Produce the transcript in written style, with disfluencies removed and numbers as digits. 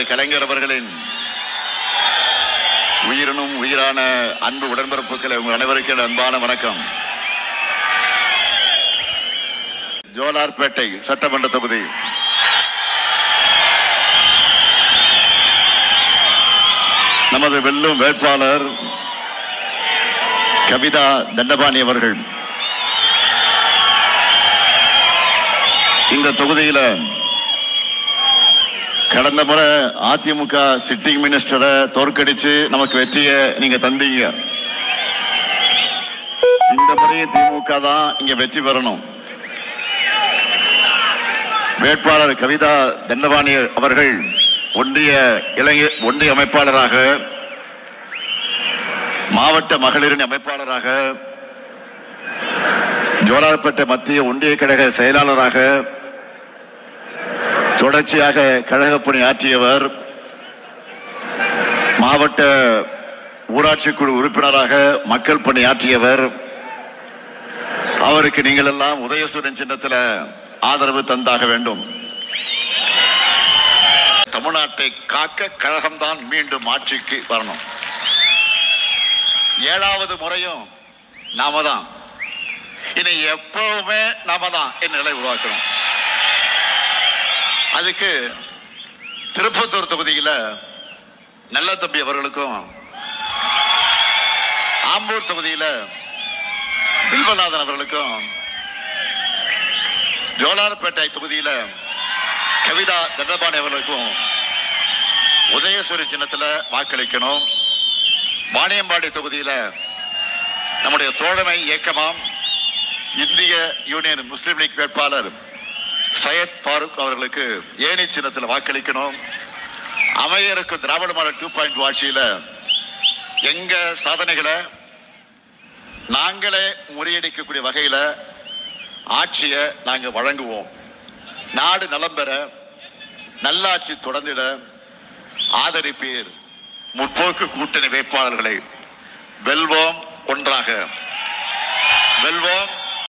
கலைஞர் அவர்களின் உயிரினும் உயிரான அன்பு உடன்பிறப்புகளை உங்கள் அனைவருக்கும் அன்பான வணக்கம். ஜோலார்பேட்டை சட்டமன்ற தொகுதி நமது வெல்லும் வேட்பாளர் கவிதா தண்டபாணி அவர்கள் இந்த தொகுதியில கடந்த முறை அதிமுக சிட்டிங் மினிஸ்டரை தோற்கடிச்சு நமக்கு வெற்றியை நீங்க தந்தீங்க. இந்த முறை திமுக தான் இங்க வெற்றி பெறணும். வேட்பாளர் கவிதா தண்டபாணி அவர்கள் ஒன்றிய அமைப்பாளராக, மாவட்ட மகளிரின் அமைப்பாளராக, ஜோலார்பேட்டை மத்திய ஒன்றிய கழக செயலாளராக தொடர்ச்சியாக கழக பணி ஆற்றியவர். மாவட்ட ஊராட்சி குழு உறுப்பினராக மக்கள் பணி ஆற்றியவர். அவருக்கு நீங்கள் எல்லாம் உதயசூரியன் சின்னத்தில் ஆதரவு தந்தாக வேண்டும். தமிழ்நாட்டை காக்க கழகம்தான் மீண்டும் ஆட்சிக்கு வரணும். 7வது முறையும் நாம தான், இனி எப்பவுமே நாம தான் என் நிலை உருவாக்கணும். அதுக்கு திருப்பத்தூர் தொகுதியில் நல்ல தம்பி அவர்களுக்கும், ஆம்பூர் தொகுதியில் பில்வநாதன் அவர்களுக்கும், ஜோலார்பேட்டை தொகுதியில் கவிதா தண்டபாணி அவர்களுக்கும் உதயசூரி சின்னத்தில் வாக்களிக்கணும். வாணியம்பாடி தொகுதியில் நம்முடைய தோழமை இயக்கமாம் இந்திய யூனியன் முஸ்லீம் லீக் வேட்பாளர் சையத் ஃபாரூக் அவர்களுக்கு ஏணி சின்னத்தில் வாக்களிக்கணும். அமையருக்கு திராவிட மாடல் 2.0 ஆட்சியில் எங்க சாதனைகளை நாங்களே முறியடிக்கக்கூடிய வகையில் ஆட்சியை நாங்கள் வழங்குவோம். நாடு நலம் பெற, நல்லாட்சி தொடர்ந்திட ஆதரிப்பீர். முற்போக்கு கூட்டணி வேட்பாளர்களை வெல்வோம், ஒன்றாக வெல்வோம்.